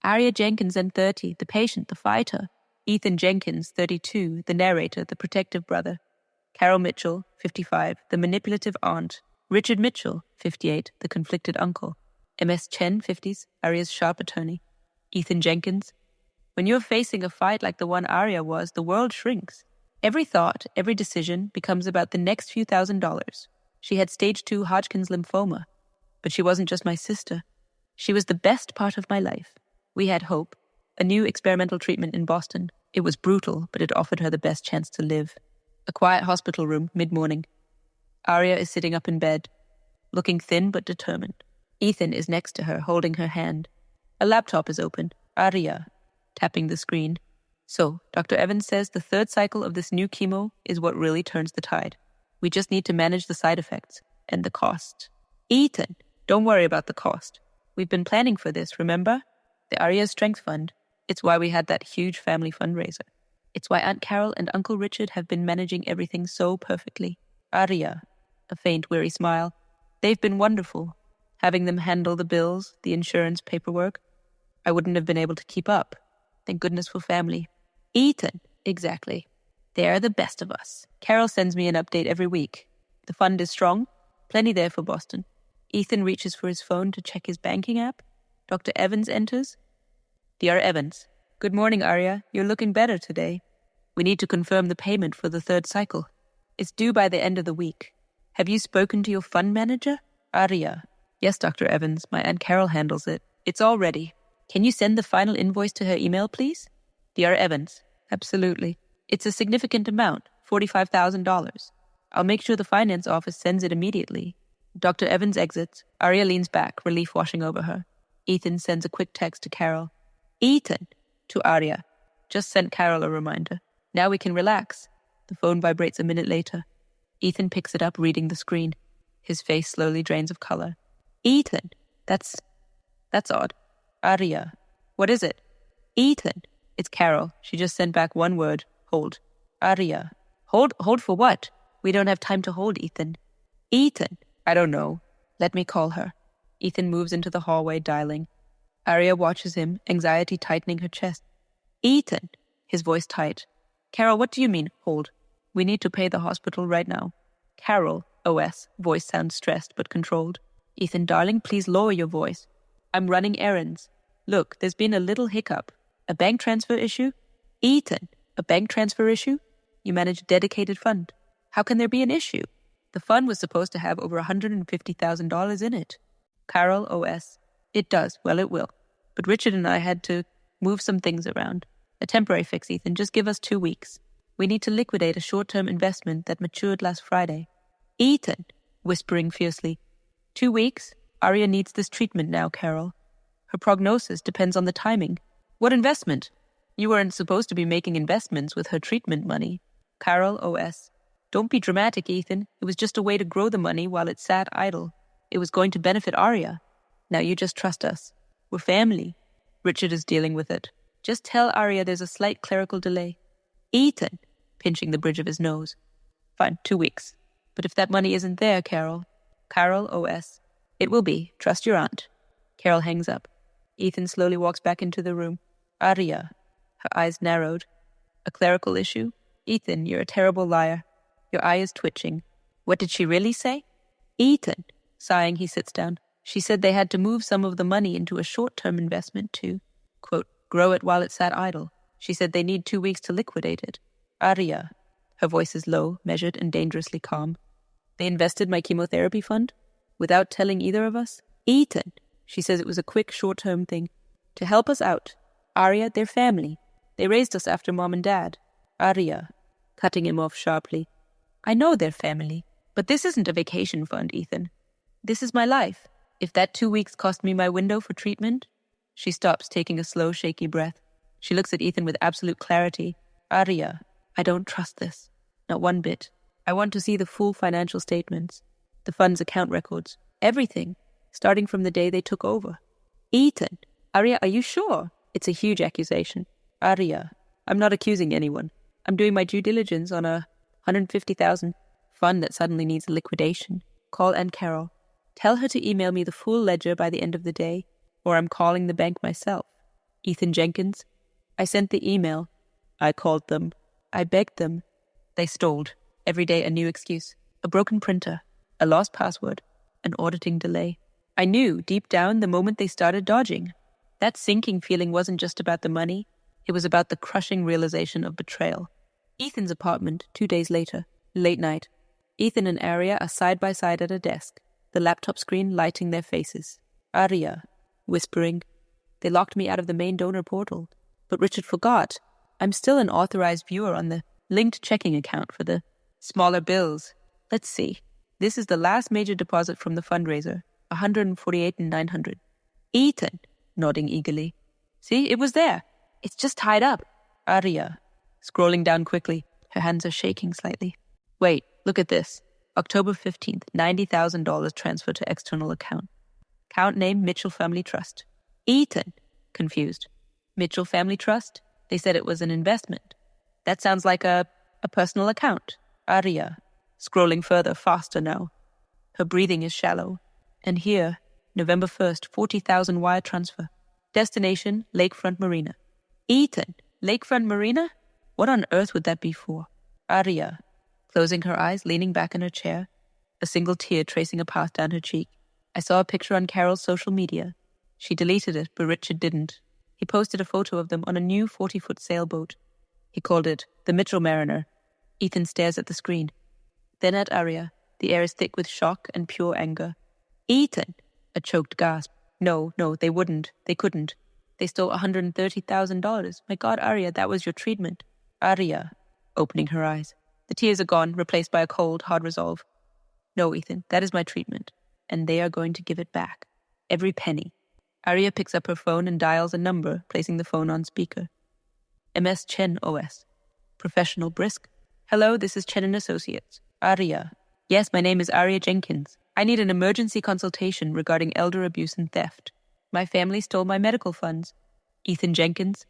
Aria Jenkins and 30, the patient, the fighter. Ethan Jenkins, 32, the narrator, the protective brother. Carol Mitchell, 55, the manipulative aunt. Richard Mitchell, 58, the conflicted uncle. MS Chen, 50s, Aria's sharp attorney. Ethan Jenkins. When you're facing a fight like the one Aria was, the world shrinks. Every thought, every decision becomes about the next few $1,000s. She had stage 2 Hodgkin's lymphoma. But she wasn't just my sister. She was the best part of my life. We had hope. A new experimental treatment in Boston. It was brutal, but it offered her the best chance to live. A quiet hospital room, mid-morning. Aria is sitting up in bed, looking thin but determined. Ethan is next to her, holding her hand. A laptop is open. Aria, tapping the screen. So, Dr. Evans says the 3rd cycle of this new chemo is what really turns the tide. We just need to manage the side effects and the cost. Ethan, don't worry about the cost. We've been planning for this, remember? The Aria Strength Fund. It's why we had that huge family fundraiser. It's why Aunt Carol and Uncle Richard have been managing everything so perfectly. Aria, a faint, weary smile. They've been wonderful. Having them handle the bills, the insurance paperwork. I wouldn't have been able to keep up. Thank goodness for family. Ethan, exactly. They're the best of us. Carol sends me an update every week. The fund is strong. Plenty there for Boston. Ethan reaches for his phone to check his banking app. Dr. Evans enters. Dr. Evans. Good morning, Aria. You're looking better today. We need to confirm the payment for the 3rd cycle. It's due by the end of the week. Have you spoken to your fund manager? Aria. Yes, Dr. Evans. My Aunt Carol handles it. It's all ready. Can you send the final invoice to her email, please? Dr. Evans. Absolutely. It's a significant amount, $45,000. I'll make sure the finance office sends it immediately. Dr. Evans exits. Aria leans back, relief washing over her. Ethan sends a quick text to Carol. Ethan, to Aria. Just sent Carol a reminder. Now we can relax. The phone vibrates a minute later. Ethan picks it up, reading the screen. His face slowly drains of color. Ethan, that's odd. Aria, what is it? Ethan, it's Carol. She just sent back one word, hold. Aria, hold for what? We don't have time to hold, Ethan. Ethan, I don't know. Let me call her. Ethan moves into the hallway, dialing. Aria watches him, anxiety tightening her chest. Ethan, his voice tight. Carol, what do you mean, hold? We need to pay the hospital right now. Carol, OS, voice sounds stressed but controlled. Ethan, darling, please lower your voice. I'm running errands. Look, there's been a little hiccup. A bank transfer issue? Ethan, a bank transfer issue? You manage a dedicated fund. How can there be an issue? The fund was supposed to have over $150,000 in it. Carol, OS. It does. Well, it will. But Richard and I had to move some things around. A temporary fix, Ethan. Just give us 2 weeks. We need to liquidate a short-term investment that matured last Friday. Ethan, whispering fiercely. 2 weeks? Aria needs this treatment now, Carol. Her prognosis depends on the timing. What investment? You weren't supposed to be making investments with her treatment money. Carol, OS. Don't be dramatic, Ethan. It was just a way to grow the money while it sat idle. It was going to benefit Aria. Now you just trust us. We're family. Richard is dealing with it. Just tell Aria there's a slight clerical delay. Ethan, pinching the bridge of his nose. Fine, 2 weeks. But if that money isn't there, Carol. Carol, OS. It will be. Trust your aunt. Carol hangs up. Ethan slowly walks back into the room. Aria. Her eyes narrowed. A clerical issue? Ethan, you're a terrible liar. Your eye is twitching. What did she really say? Ethan. Sighing, he sits down. She said they had to move some of the money into a short-term investment to, quote, grow it while it sat idle. She said they need 2 weeks to liquidate it. Aria. Her voice is low, measured, and dangerously calm. They invested my chemotherapy fund? Without telling either of us? Ethan. She says it was a quick, short-term thing. To help us out. Aria, they're family. They raised us after Mom and Dad. Aria. Cutting him off sharply. I know they're family. But this isn't a vacation fund, Ethan. This is my life. If that 2 weeks cost me my window for treatment... She stops, taking a slow, shaky breath. She looks at Ethan with absolute clarity. Aria, I don't trust this. Not one bit. I want to see the full financial statements. The fund's account records. Everything. Starting from the day they took over. Ethan. Aria, are you sure? It's a huge accusation. Aria. I'm not accusing anyone. I'm doing my due diligence on a $150,000 fund that suddenly needs liquidation. Call Aunt Carol. Tell her to email me the full ledger by the end of the day, or I'm calling the bank myself. Ethan Jenkins. I sent the email. I called them. I begged them. They stalled. Every day a new excuse. A broken printer. A lost password. An auditing delay. I knew, deep down, the moment they started dodging. That sinking feeling wasn't just about the money. It was about the crushing realization of betrayal. Ethan's apartment, 2 days later. Late night. Ethan and Aria are side by side at a desk, the laptop screen lighting their faces. Aria, whispering. They locked me out of the main donor portal. But Richard forgot. I'm still an authorized viewer on the linked checking account for the smaller bills. Let's see. This is the last major deposit from the fundraiser, $148,900. Ethan, nodding eagerly. See, it was there. It's just tied up. Aria, scrolling down quickly. Her hands are shaking slightly. Wait, look at this. October 15th, $90,000 transferred to external account. Account name Mitchell Family Trust. Ethan, confused. Mitchell Family Trust? They said it was an investment. That sounds like a personal account. Aria, scrolling further, faster now. Her breathing is shallow. And here, November 1st, 40,000 wire transfer. Destination, Lakefront Marina. Ethan, Lakefront Marina? What on earth would that be for? Aria, closing her eyes, leaning back in her chair, a single tear tracing a path down her cheek. I saw a picture on Carol's social media. She deleted it, but Richard didn't. He posted a photo of them on a new 40-foot sailboat. He called it the Mitchell Mariner. Ethan stares at the screen. Then at Aria. The air is thick with shock and pure anger. Ethan! A choked gasp. No, they wouldn't. They couldn't. They stole $130,000. My God, Aria, that was your treatment. Aria, opening her eyes. The tears are gone, replaced by a cold, hard resolve. No, Ethan, that is my treatment. And they are going to give it back. Every penny. Aria picks up her phone and dials a number, placing the phone on speaker. MS Chen OS. Professional brisk. Hello, this is Chen and Associates. Aria. Yes, my name is Aria Jenkins. I need an emergency consultation regarding elder abuse and theft. My family stole my medical funds. Ethan Jenkins.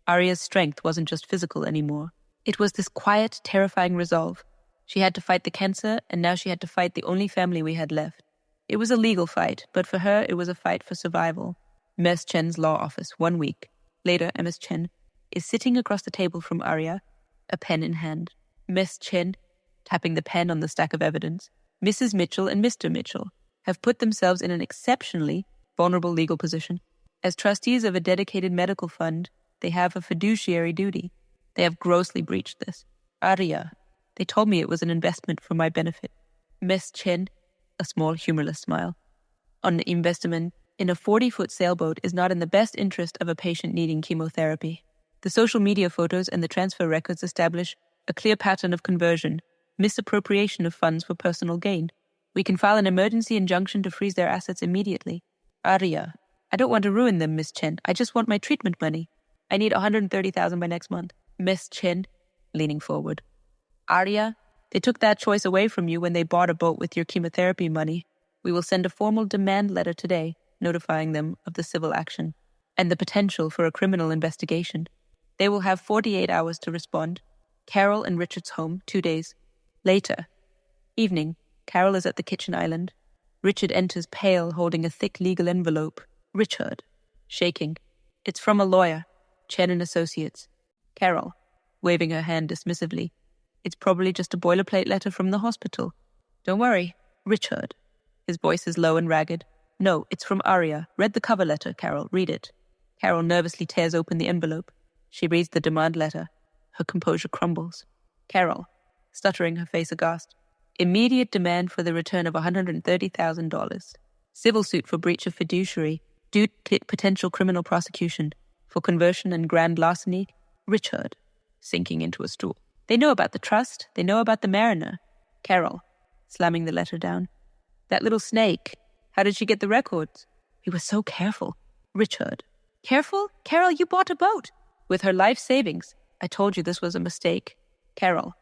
Aria's strength wasn't just physical anymore. It was this quiet, terrifying resolve. She had to fight the cancer, and now she had to fight the only family we had left. It was a legal fight, but for her it was a fight for survival. MS Chen's law office, 1 week. Later, MS Chen is sitting across the table from Aria, a pen in hand. Ms. Chen, tapping the pen on the stack of evidence, Mrs. Mitchell and Mr. Mitchell have put themselves in an exceptionally vulnerable legal position. As trustees of a dedicated medical fund, they have a fiduciary duty. They have grossly breached this. Aria, they told me it was an investment for my benefit. Ms. Chen, a small, humorless smile. An investment in a 40-foot sailboat is not in the best interest of a patient needing chemotherapy. The social media photos and the transfer records establish a clear pattern of conversion, misappropriation of funds for personal gain. We can file an emergency injunction to freeze their assets immediately. Aria, I don't want to ruin them, Miss Chen. I just want my treatment money. I need $130,000 by next month. Miss Chen, leaning forward. Aria, they took that choice away from you when they bought a boat with your chemotherapy money. We will send a formal demand letter today, notifying them of the civil action and the potential for a criminal investigation. They will have 48 hours to respond. Carol and Richard's home, 2 days. Later. Evening. Carol is at the kitchen island. Richard enters pale, holding a thick legal envelope. Richard, shaking. It's from a lawyer. Chen and Associates. Carol, waving her hand dismissively. It's probably just a boilerplate letter from the hospital. Don't worry. Richard. His voice is low and ragged. No, it's from Aria. Read the cover letter, Carol. Read it. Carol nervously tears open the envelope. She reads the demand letter. Her composure crumbles. Carol, stuttering, her face aghast. Immediate demand for the return of $130,000. Civil suit for breach of fiduciary, due to potential criminal prosecution, for conversion and grand larceny. Richard, sinking into a stool. They know about the trust. They know about the mariner. Carol, slamming the letter down. That little snake. How did she get the records? We were so careful. Richard. Careful? Carol, you bought a boat. With her life savings. I told you this was a mistake. Carol,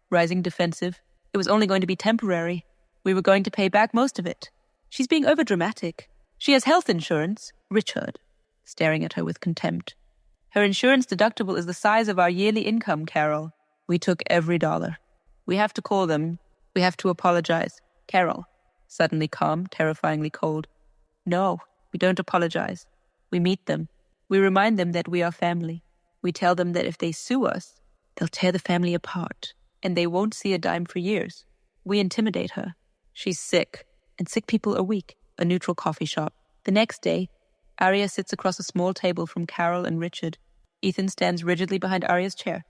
rising defensive. It was only going to be temporary. We were going to pay back most of it. She's being overdramatic. She has health insurance. Richard, staring at her with contempt. Her insurance deductible is the size of our yearly income, Carol. We took every dollar. We have to call them. We have to apologize. Carol, suddenly calm, terrifyingly cold. No, we don't apologize. We meet them. We remind them that we are family. We tell them that if they sue us, they'll tear the family apart, and they won't see a dime for years. We intimidate her. She's sick, and sick people are weak. A neutral coffee shop. The next day, Aria sits across a small table from Carol and Richard. Ethan stands rigidly behind Aria's chair.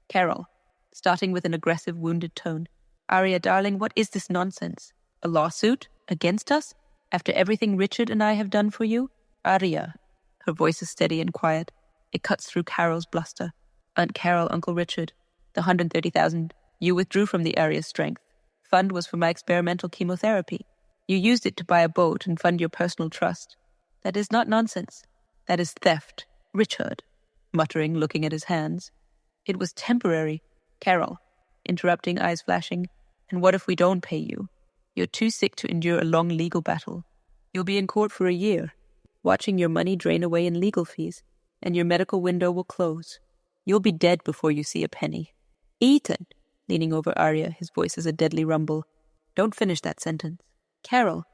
Carol, starting with an aggressive, wounded tone. Aria, darling, what is this nonsense? A lawsuit? Against us? After everything Richard and I have done for you? Aria. Her voice is steady and quiet. It cuts through Carol's bluster. Aunt Carol, Uncle Richard. The 130,000 you withdrew from the Aria's strength. Fund was for my experimental chemotherapy. You used it to buy a boat and fund your personal trust. That is not nonsense. That is theft. Richard, muttering, looking at his hands. It was temporary. Carol, interrupting, eyes flashing. And what if we don't pay you? You're too sick to endure a long legal battle. You'll be in court for a year, watching your money drain away in legal fees, and your medical window will close. You'll be dead before you see a penny. Ethan, leaning over Aria, his voice is a deadly rumble. Don't finish that sentence. Carol,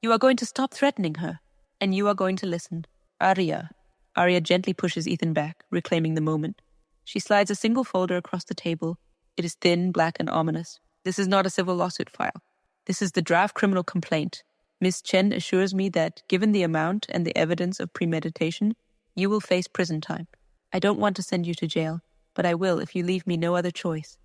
you are going to stop threatening her, and you are going to listen. Aria. Aria gently pushes Ethan back, reclaiming the moment. She slides a single folder across the table. It is thin, black, and ominous. This is not a civil lawsuit file. This is the draft criminal complaint. Miss Chen assures me that, given the amount and the evidence of premeditation, you will face prison time. I don't want to send you to jail, but I will if you leave me no other choice.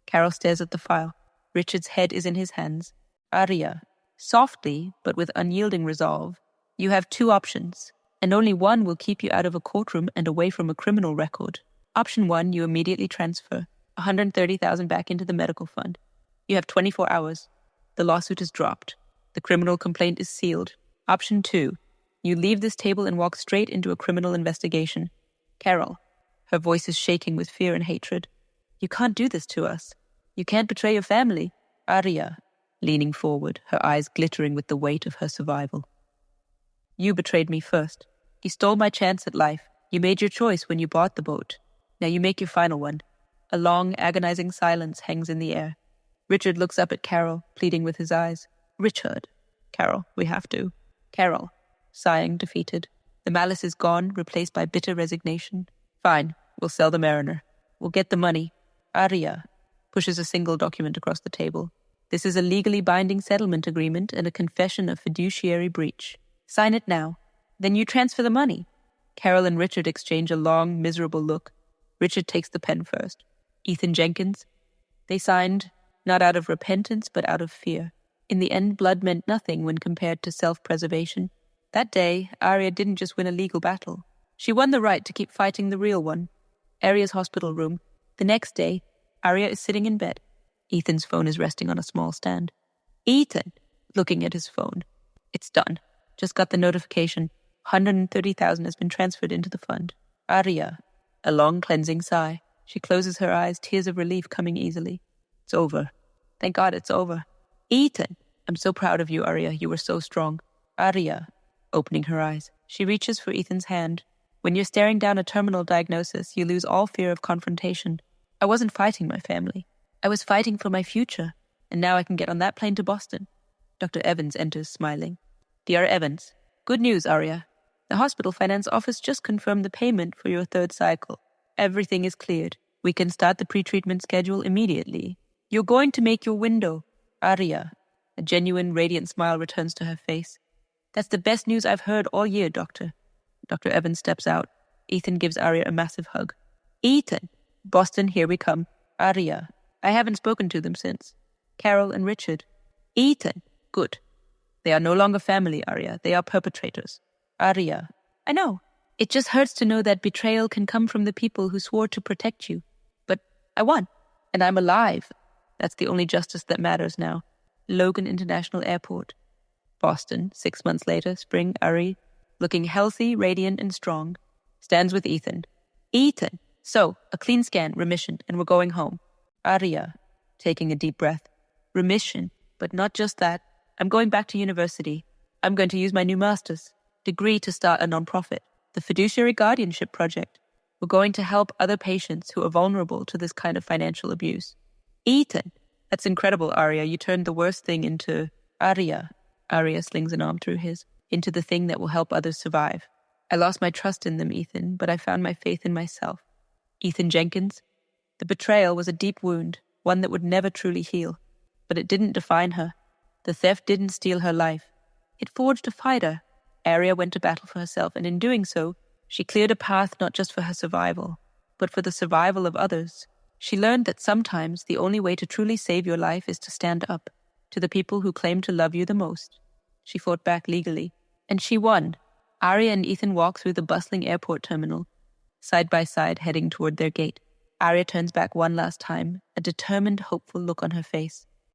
Carol stares at the file. Richard's head is in his hands. Aria. Softly, but with unyielding resolve, you have two options, and only one will keep you out of a courtroom and away from a criminal record. Option 1, you immediately transfer 130,000 back into the medical fund. You have 24 hours. The lawsuit is dropped. The criminal complaint is sealed. Option 2, you leave this table and walk straight into a criminal investigation. Carol, her voice is shaking with fear and hatred. You can't do this to us. You can't betray your family. Aria, leaning forward, her eyes glittering with the weight of her survival. You betrayed me first. You stole my chance at life. You made your choice when you bought the boat. Now you make your final one. A long, agonizing silence hangs in the air. Richard looks up at Carol, pleading with his eyes. Richard. Carol, we have to. Carol, sighing, defeated. The malice is gone, replaced by bitter resignation. Fine, we'll sell the Mariner. We'll get the money. Aria pushes a single document across the table. This is a legally binding settlement agreement and a confession of fiduciary breach. Sign it now. Then you transfer the money. Carol and Richard exchange a long, miserable look. Richard takes the pen first. Ethan Jenkins. They signed, not out of repentance, but out of fear. In the end, blood meant nothing when compared to self-preservation. That day, Aria didn't just win a legal battle. She won the right to keep fighting the real one. Aria's hospital room. The next day, Aria is sitting in bed. Ethan's phone is resting on a small stand. Ethan, looking at his phone. It's done. Just got the notification. 130,000 has been transferred into the fund. Aria, a long cleansing sigh. She closes her eyes, tears of relief coming easily. It's over. Thank God it's over. Ethan, I'm so proud of you, Aria. You were so strong. Aria, opening her eyes. She reaches for Ethan's hand. When you're staring down a terminal diagnosis, you lose all fear of confrontation. I wasn't fighting my family. I was fighting for my future, and now I can get on that plane to Boston. Dr. Evans enters, smiling. Dear Evans, good news, Aria. The hospital finance office just confirmed the payment for your third cycle. Everything is cleared. We can start the pre-treatment schedule immediately. You're going to make your window. Aria, a genuine, radiant smile returns to her face. That's the best news I've heard all year, Doctor. Dr. Evans steps out. Ethan gives Aria a massive hug. Ethan! Boston, here we come. Aria. I haven't spoken to them since. Carol and Richard. Ethan. Good. They are no longer family, Aria. They are perpetrators. Aria. I know. It just hurts to know that betrayal can come from the people who swore to protect you. But I won. And I'm alive. That's the only justice that matters now. Logan International Airport. Boston, 6 months later, spring, Ari, looking healthy, radiant, and strong, stands with Ethan. Ethan! So, a clean scan, remission, and we're going home. Aria, taking a deep breath. Remission, but not just that. I'm going back to university. I'm going to use my new master's degree to start a nonprofit, the Fiduciary Guardianship Project. We're going to help other patients who are vulnerable to this kind of financial abuse. Ethan! That's incredible, Aria. You turned the worst thing into... Aria slings an arm through his, into the thing that will help others survive. I lost my trust in them, Ethan, but I found my faith in myself. Ethan Jenkins. The betrayal was a deep wound, one that would never truly heal. But it didn't define her. The theft didn't steal her life. It forged a fighter. Aria went to battle for herself, and in doing so, she cleared a path not just for her survival, but for the survival of others. She learned that sometimes the only way to truly save your life is to stand up to the people who claim to love you the most. She fought back legally, and she won. Aria and Ethan walk through the bustling airport terminal, side by side heading toward their gate. Aria turns back one last time, a determined, hopeful look on her face.